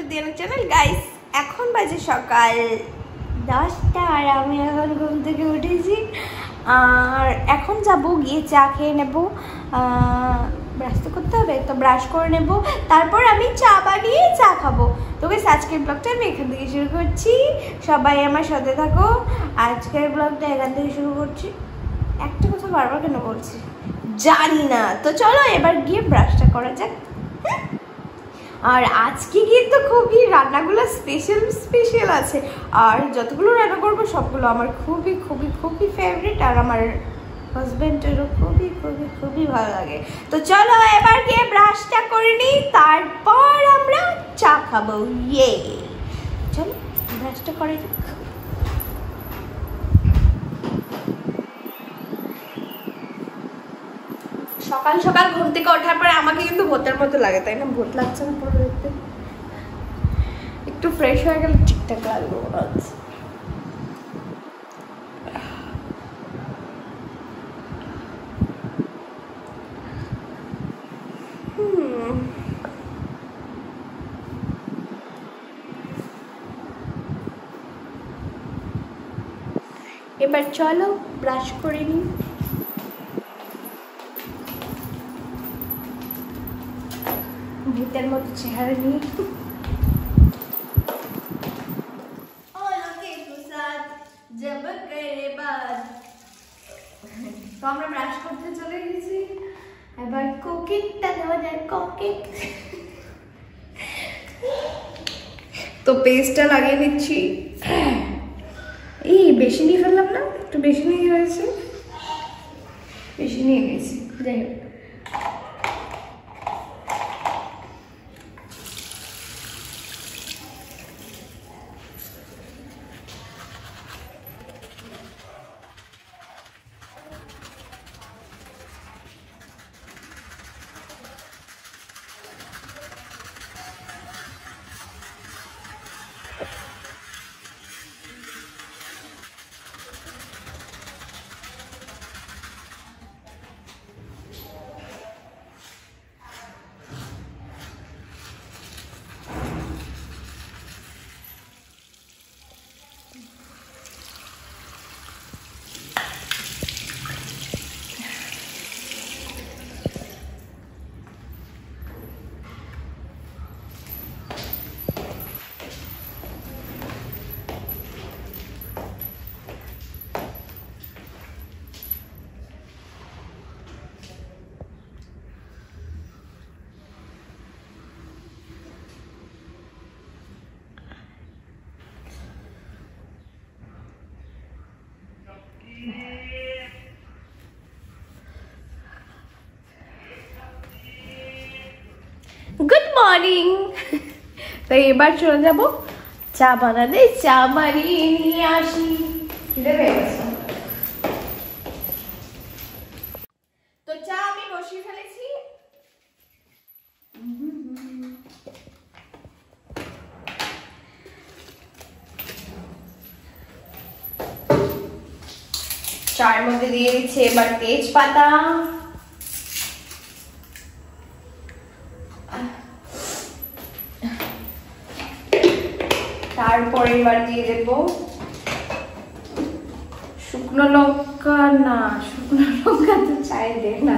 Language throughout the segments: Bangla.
Two দিয়ানা channel guys. এখন বাজে সকাল 10টা আর আমি এখন ঘুম থেকে উঠেছি। আর এখন যাব গিয়ে চা খেয়ে নেব, ব্রাশ তো করতে হবে, তো ব্রাশ করে নেব, তারপর আমি চা বানিয়ে চা খাবো। তো গাইস আজকের ব্লগটা আমি এখান থেকে শুরু করছি, সবাই আমার সাথে থাকো। আজকের ব্লগটা এখান থেকে শুরু করছি। একটা কথা বারবার কেন বলছি জানি না, তো চলো এবার গিয়ে ব্রাশটা করা যাক। আর আজকে কিন্তু খুবই রান্নাগুলো স্পেশাল আছে, আর যতগুলো রান্না করবো সবগুলো আমার খুবই খুবই খুবই ফেভারিট, আর আমার হাজবেন্ডেরও খুবই খুবই খুবই ভালো লাগে। তো চলো এবার গিয়ে ব্রাশটা করে নিই, তারপর আমরা চা খাবো। ইয়ে চলো ব্রাশটা করে যাক। সকাল সকাল ঘুম থেকে ওঠার পরে আমাকে কিন্তু ভূতের মতো লাগে, তাই না? ভূত লাগছে না পুরো দেখতে? একটু ফ্রেশ হয়ে গেলে ঠিকঠাক লাগবে মনে হচ্ছে। এবার চলো ব্রাশ করে নিই। ভূতের মতো চেহারা নিয়ে তো আমরা ব্রাশ করতে চলে গেছি, এবার কোকিংটা দেওয়া যায়। কোকিং তো পেস্টটা লাগিয়ে দিচ্ছি। এই বেশি নিয়ে ফেললাম না? একটু বেশি নিয়ে হয়েছে, বেশি নিয়ে গেছি। যাই হোক, গুড মর্নিং। তো এবার চলে যাব চা বানাতে, চা বানিয়ে নিয়ে আসি। তো চা আমি বসিয়ে ফেলেছি। চায়ের মধ্যে দিয়ে দিচ্ছে এবার তেজপাতা, তারপরে এবার দিয়ে দেব শুকনো লঙ্কা। না, শুকনো লঙ্কা তো চায়ে দে না।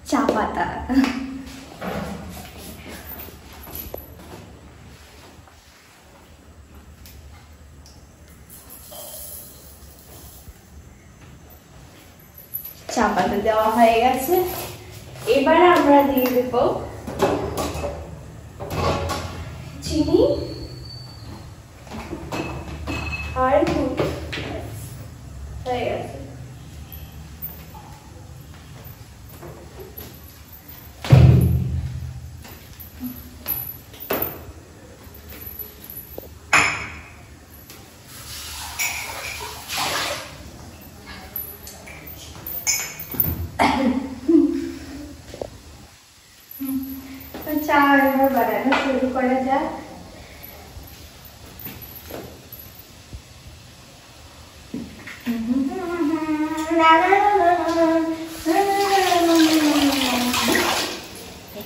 চা পাতা, চা পাতা দেওয়া হয়ে গেছে। এবার আমরা দিয়ে দেব চিনি আর দুধ। হয়ে গেছে। চা এবার বানানো শুরু করা যাক।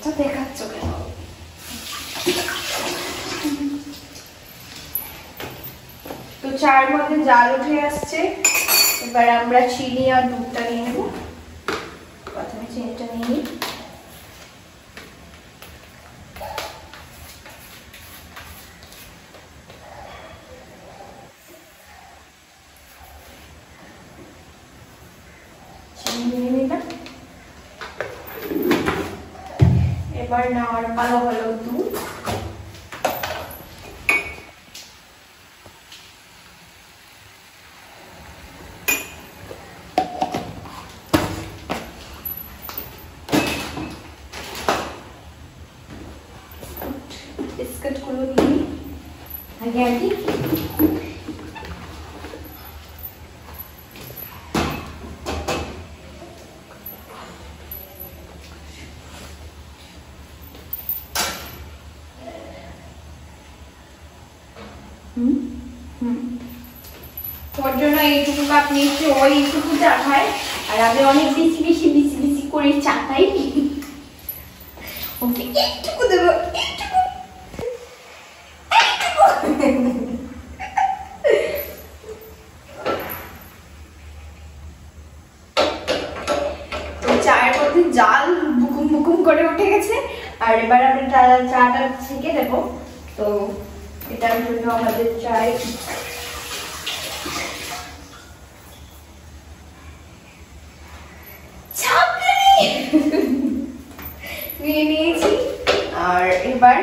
আচ্ছা দেখাচ্ছ কেন? তো চায়ের মধ্যে জাল উঠে আসছে। এবার আমরা চিনি আর দুধটা নিয়ে নেব। প্রথমে চিনিটা নিয়ে নিই। চিনি নিয়ে নিলাম। এবার নেওয়ার পালা হলো দুধ। বিস্কুটগুলো নিয়ে আগে আগে তোর জন্য এইটুকু কাপ নিয়েছি, ওই এইটুকু চা খায় আর আমি অনেক বেশি বেশি বেশি বেশি করে চা খাই। ওকে একটুকু দেবো, একটুকু চায়ের মধ্যে জাল বুকুম বুকুম করে উঠে গেছে। আর এবার আমরা চাটা ছেঁকে দেবো। তো এটার জন্য আমাদের চাই নিয়ে নিয়েছি। আর এবার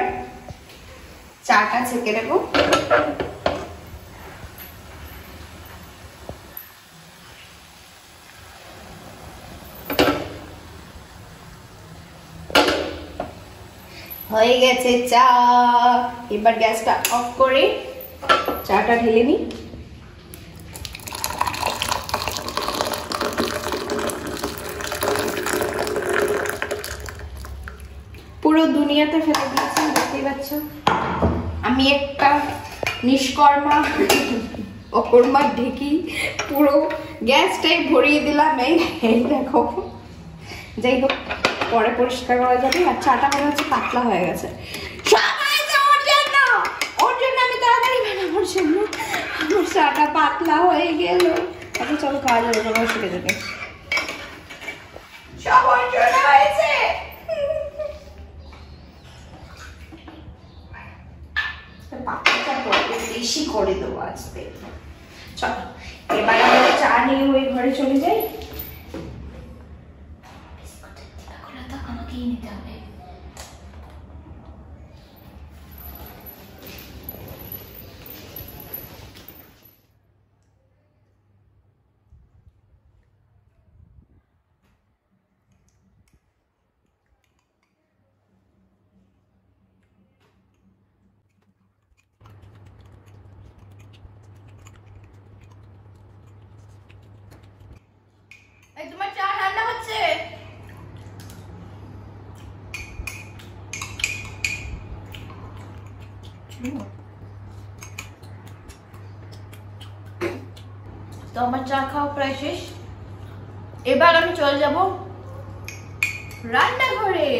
চাটা ছেঁকে দেবো। হয়ে গেছে চা। এবার গ্যাসটা অফ করে চাটা ঢেলে নিই। পুরো দুনিয়াতে ফেলে দিয়েছি, দেখতেই পাচ্ছ। আমি একটা নিষ্কর্মা অকর্মা ঢেকি পুরো গ্যাসটাই ভরিয়ে দিলাম। এই দেখো, যাই হোক পরে পরিষ্কার করা যাবে। আর চাটা মনে হচ্ছে পাতলা হয়ে গেছে। ওর জন্য আমি তাড়াতাড়ি বানানোর জন্য আমার চাটা পাতলা হয়ে গেল। এখন চলো খাওয়া যাবে, কোনো অসুবিধা নেই। সব ওর জন্য হয়েছে। বেশি করে দেবো আজকে। চলো এবার আমরা চা নিয়ে ওই ঘরে চলে যাই। আমাকেই নিতে হবে। তোমার চা রান্না হচ্ছে। তো আমার চা খাওয়া প্রায় শেষ। এবার আমি চলে যাব রান্নাঘরে।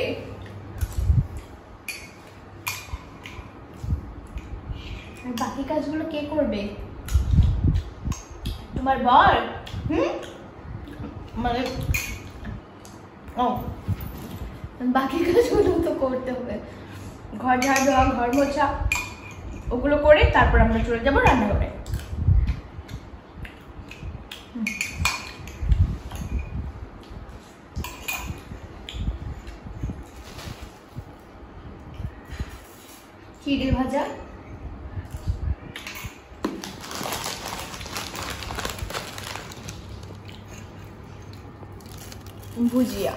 বাকি কাজগুলো কে করবে? তোমার বর? মানে বাকি কাজগুলো তো করতে হবে। ঘর ঝাড় দেওয়া, ঘর মোছা, ওগুলো করে তারপর আমরা চলে যাবো রান্নাঘরে। চিড়ে ভাজা, ভুজিয়া,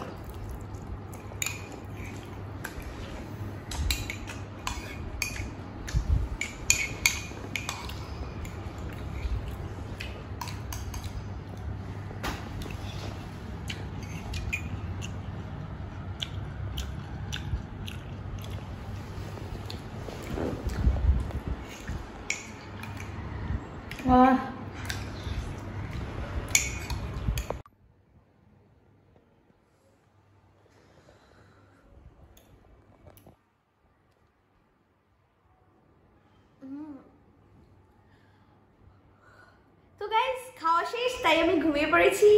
খাওয়া শেষ, তাই আমি ঘুমিয়ে পড়েছি।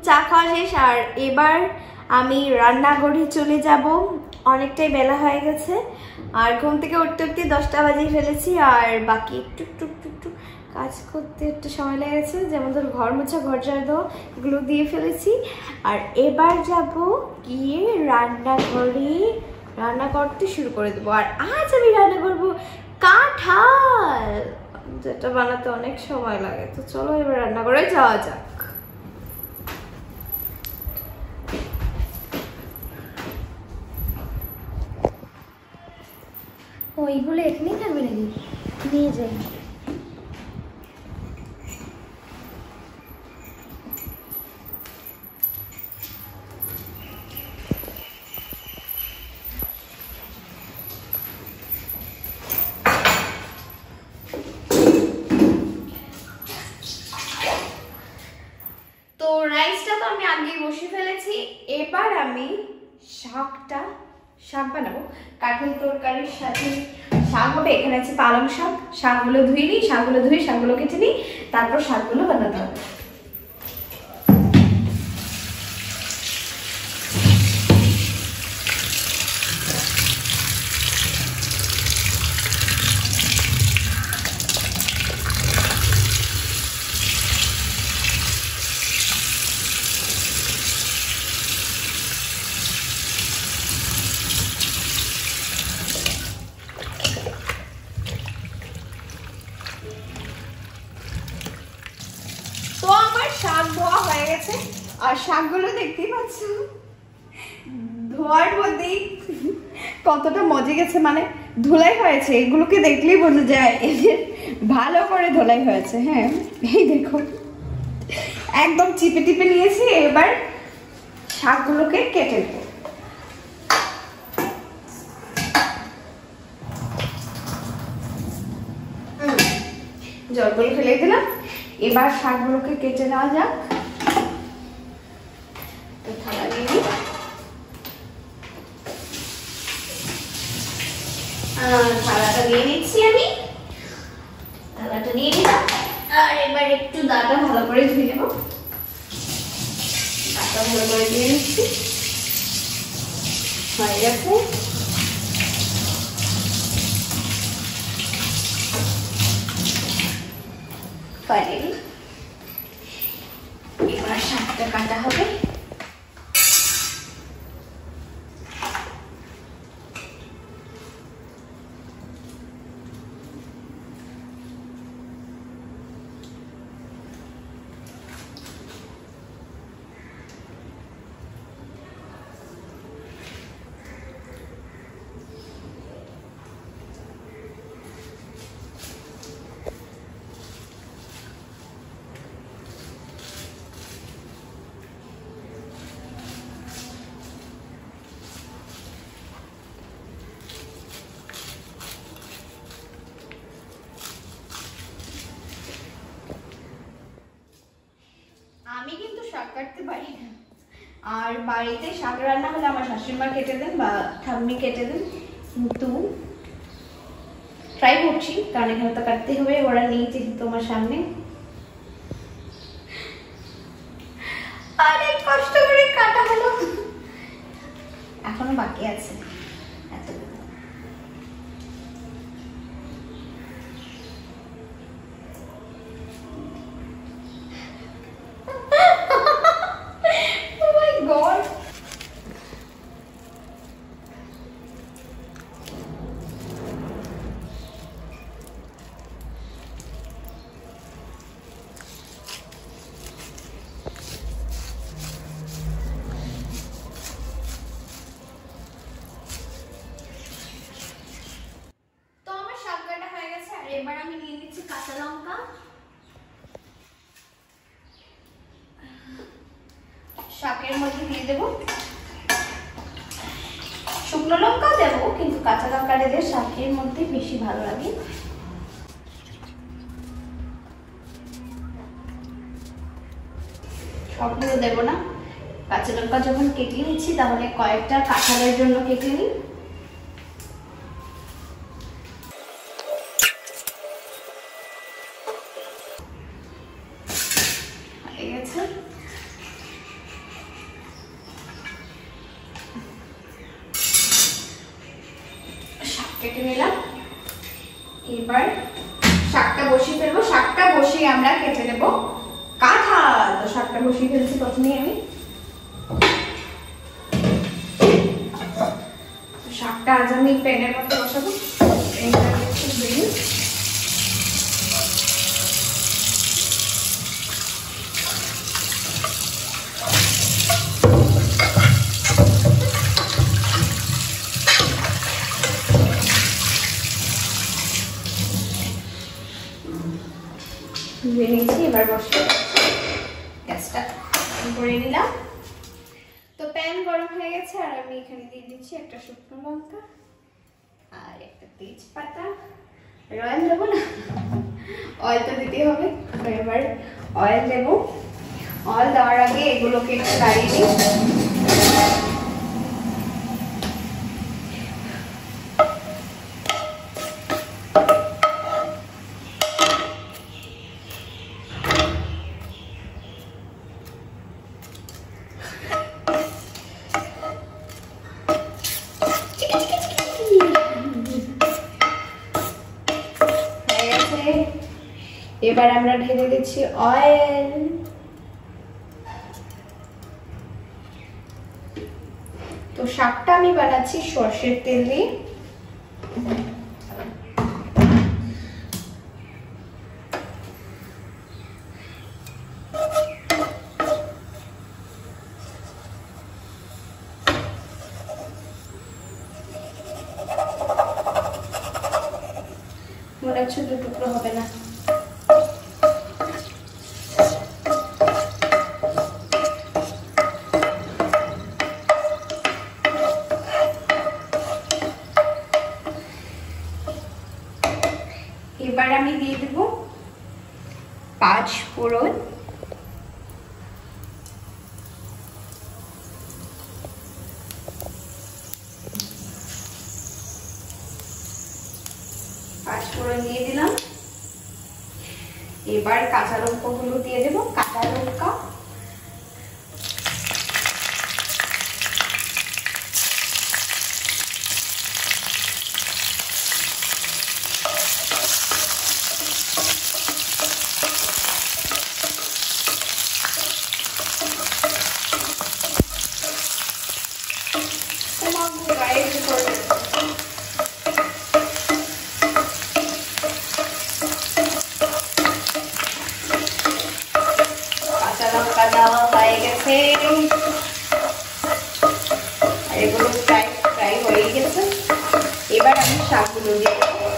চা খাওয়া শেষ, আর এবার আমি রান্নাঘরে চলে যাব। অনেকটাই বেলা হয়ে গেছে, আর ঘুম থেকে উঠতে উঠতে 10টা বাজিয়ে ফেলেছি। আর বাকি একটু একটু একটু একটু কাজ করতে একটু সময় লেগেছে, যেমন ধর ঘর মোছা, ঘর ঝাড় দেওয়া, এগুলো দিয়ে ফেলেছি। আর এবার যাব গিয়ে রান্নাঘরে রান্না করতে শুরু করে দেবো। আর আজ আমি রান্না করব কাঁঠাল, যেটা বানাতে অনেক সময় লাগে। তো চলো এবার রান্না করে যাওয়া যাক। ওইগুলো এখানেই থাকবে নাকি? নিয়ে যাই। তো রাইসটা তো আমি আগেই বসিয়ে ফেলেছি। এবার আমি শাক বানাবো। কাঁঠাল তরকারির সাথে শাক হবে। এখানে আছে পালং শাক। শাকগুলো ধুয়ে নিই, শাকগুলো কেটে নিই, তারপর শাকগুলো বানাতে হবে। তো আমার শাক ধোয়া হয়ে গেছে, আর শাকগুলো দেখতেই পাচ্ছ ধোয়ার মধ্যেই কতটা মজে গেছে, মানে ধুলাই হয়েছে। এগুলোকে দেখলেই বোঝা যায় এদের ভালো করে ধুলাই হয়েছে। হ্যাঁ, এই দেখো একদম চিপে টিপে নিয়েছি। এবার শাকগুলোকে কেটে নেব। জলগুলো ফেলে দিলাম। এবার শাকগুলোকে কেটে নেওয়া যাক। তো থালা নিয়ে নিই। থালাটা নিয়ে নিচ্ছি আমি। থালাটা নিয়ে নিলাম। আর এবার একটু দাঁড়া ভালো করে ধুয়ে নেব। দাঁড়া ভালো করে ধুয়ে নিচ্ছি। হয়ে গেছে। ফাইনালি এবার শাকটা কাটা হবে। আমি কিন্তু শাক কাটতে পারি না, আর বাড়িতে শাক রান্না হলে আমার শাশুড়িমা কেটে দেন বা ঠাম্মি কেটে দেন। কিন্তু ট্রাই করছি, কারণ এখানে তো কাটতে হবে। ওরা নেই যেহেতু তোমার সামনে। অনেক কষ্ট করে কাটা হলো, এখনো বাকি আছে। এবার আমি নিয়ে নিচ্ছি কাঁচা লঙ্কা। শাকের মধ্যে দিয়ে দেব। শুকনো লঙ্কা দেবো, কিন্তু কাঁচা লঙ্কা দিলে শাকের মধ্যে বেশি ভালো লাগে। সবগুলো দেবো না, কাঁচা লঙ্কা যখন কেটে নিচ্ছি তাহলে কয়েকটা কাঁঠালের জন্য কেটে নিই। হয়ে গেছে। শাক কেটে নিলাম, এবার শাকটা বসিয়ে ফেলবো। শাকটা বসিয়ে আমরা কেটে নেব কাঁঠাল। তো শাকটা বসিয়ে ফেলছি প্রথমেই আমি। শাকটা আজ আমি প্যানের মধ্যে বসাবো। এইটা একটু বেরিয়ে ধুয়ে নিয়েছি, এবার বসে গ্যাসটা অন করে নিলাম। তো প্যান গরম হয়ে গেছে, আর আমি এখানে দিয়ে দিচ্ছি একটা শুকনো লঙ্কা আর একটা তেজপাতা। অয়েল দেবো না, অয়েল তো দিতেই হবে। এবার অয়েল দেবো। অয়েল দেওয়ার আগে এগুলোকে একটু দাঁড়িয়ে দিই। এবার আমরা ঢেলে দিচ্ছি অয়েল। তো শাকটা আমি বানাচ্ছি সরষের তেল দিয়ে। মনে হচ্ছে দু টুকরো হবে না। এবার আমি দিয়ে দেব 5 ফোড়ন। দিয়ে দিলাম। এবার কাঁচা লঙ্কাগুলো দিয়ে দেব। কাঁচা লঙ্কা, দেওয়া হয়ে গেছে, আর এগুলো ফ্রাই হয়ে গেছে। এবার আমি শাকগুলো দিয়ে দেবো।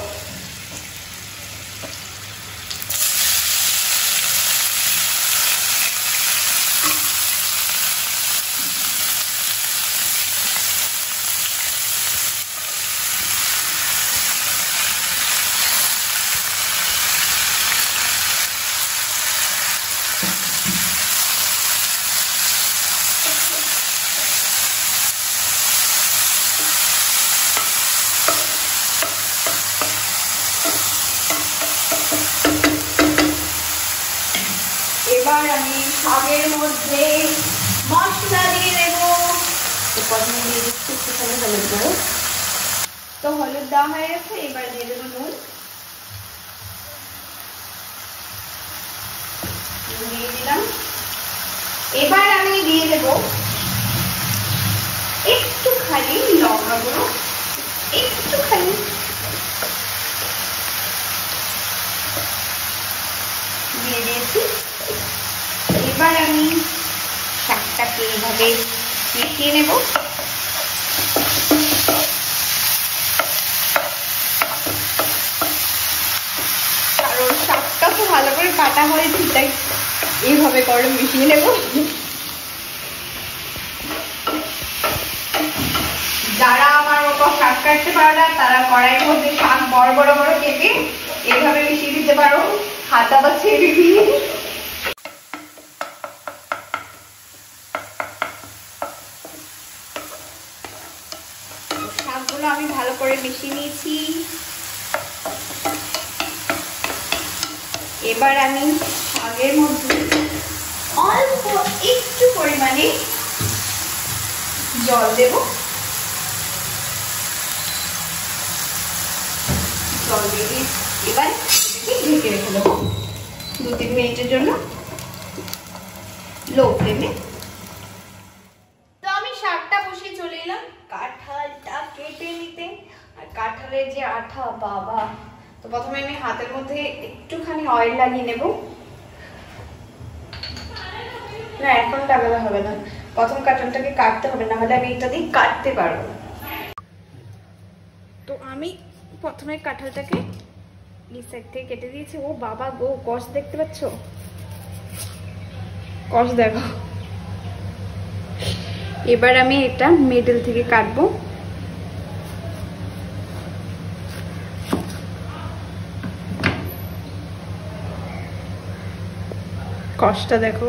এবার আমি শাকের মধ্যে মশলা দিয়ে দেবো। প্রথমে দিয়ে দিচ্ছি একটুখানি হলুদ গুঁড়ো। তো হলুদ দেওয়া হয়ে গেছে, এবার দিয়ে দেবো নুন। দিয়ে দিলাম। এবার আমি দিয়ে দেবো একটুখানি লঙ্কা গুঁড়ো, একটুখানি। দিয়ে দিয়েছি। এবার আমি শাকটাকে এইভাবে মিশিয়ে নেব। কারণ শাকটা তো ভালো করে কাটা হয়েছে, তাই এইভাবে করে মিশিয়ে নেব। যারা আমার মতো শাক কাটতে পারো না, তারা কড়াইয়ের মধ্যে শাক বড় বড় করে কেটে এইভাবে মিশিয়ে দিতে পারো, হাত আবার ছেড়ে দিয়ে। শাকগুলো আমি ভালো করে মিশিয়ে নিয়েছি। এবার আমি শাকের মধ্যে অল্প একটু পরিমাণে জল দেব। জল দিয়ে এবার এটাকে ঢেকে রেখে দেবো 2-3 মিনিটের জন্য লো ফ্লেমে। তো আমি শাকটা বসিয়ে চলে এলাম কাঁঠালটা কেটে নিতে। আর কাঁঠালের যে আঠা বাবা, তো প্রথমে আমি হাতের মধ্যে একটুখানি অয়েল লাগিয়ে নেব। না এখন লাগালে হবে না, প্রথম কাঁঠালটাকে কাটতে হবে, না হলে আমি এটা দিয়ে কাটতে পারবো না। তো আমি প্রথমে কাঁঠালটাকে এই সাইড থেকে কেটে দিয়েছি। ও বাবা গো, কষ দেখতে পাচ্ছ? কষ দেখো। এবার আমি এটা মিডল থেকে কাটবো। কষটা দেখো।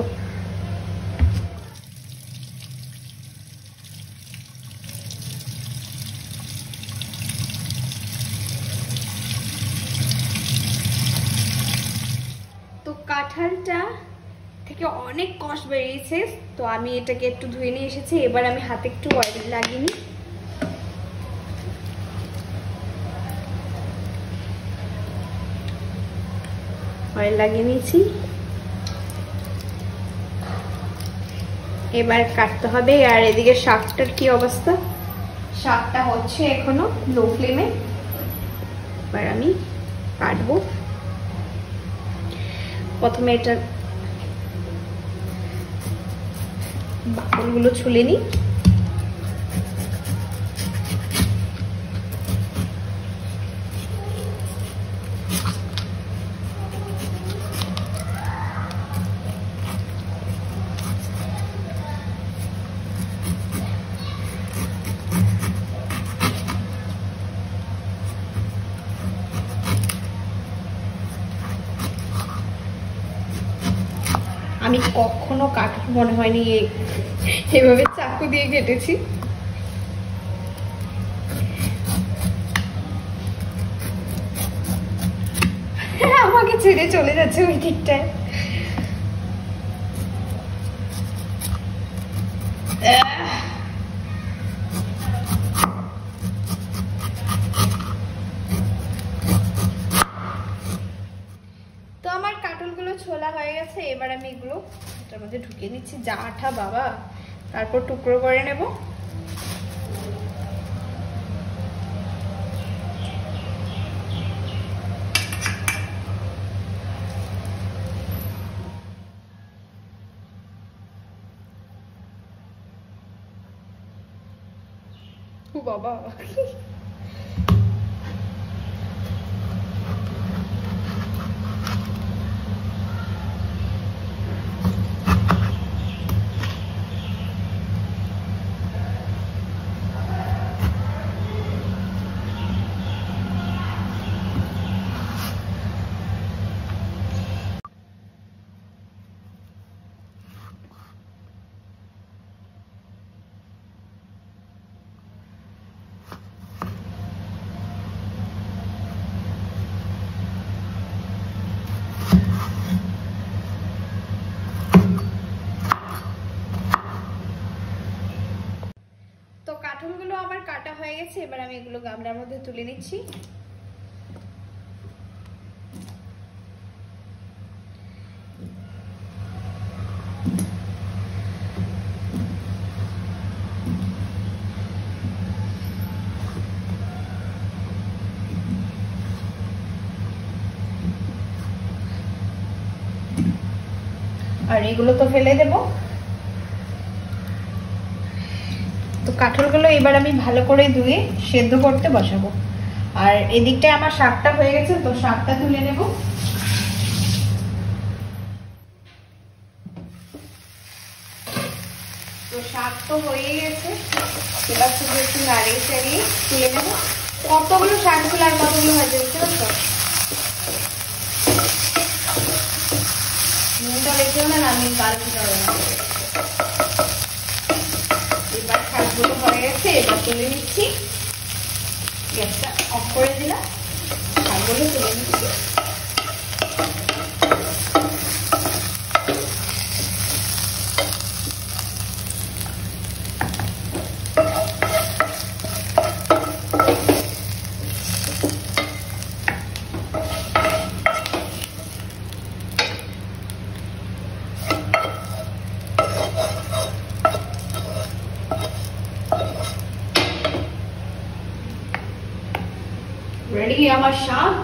তো কাঁঠালটা থেকে অনেক কষ বেরিয়েছে, তো আমি এটাকে একটু ধুয়ে নিয়ে এসেছি। এবার আমি হাতে একটু অয়েল লাগিয়ে নিই। অয়েল লাগিয়ে নিয়েছি। এবার কাটতে হবে। আর এদিকে শাকটার কি অবস্থা? শাকটা হচ্ছে এখনো লো ফ্লেমে। এবার আমি কাটবো। প্রথমে এটা বাকলগুলো ছুলে নিই। আমি কখনো কাটতে মনে হয়নি এভাবে চাকু দিয়ে কেটেছি। আমাকে ছেড়ে চলে যাচ্ছে ওই দিকটায়। তো আমার কাঁঠালগুলো ছোলা হয়ে গেছে। এবার আমি এগুলো এটার মধ্যে ঢুকিয়ে নিচ্ছি। যা আঠা বাবা, তারপর টুকরো করে নেব। ও বাবা, কাঁঠালগুলো আমার কাটা হয়ে গেছে। এবার আমি এগুলো গামলার মধ্যে তুলে নিচ্ছি। আর এগুলো তো ফেলে দেব। তো কাঁঠালগুলো এবার আমি ভালো করে ধুয়ে সেদ্ধ করতে বসাবো। আর এদিকটায় আমার শাকটা হয়ে গেছে, তো শাকটা তুলে নেব। তো শাক তো হয়ে গেছে, এবার শুধু একটু নাড়িয়ে চাড়িয়ে তুলে নেব। কতগুলো শাকগুলো আর কতগুলো ভাজা হচ্ছে বুঝছো? নুনটা রেখেও না, আমি কালকে এবার শাকগুলো হয়ে গেছে, এবার তুলে নিচ্ছি। গ্যাসটা অফ করে দিলাম, শাকগুলো তুলে নিচ্ছি। রেডি আমার শাক।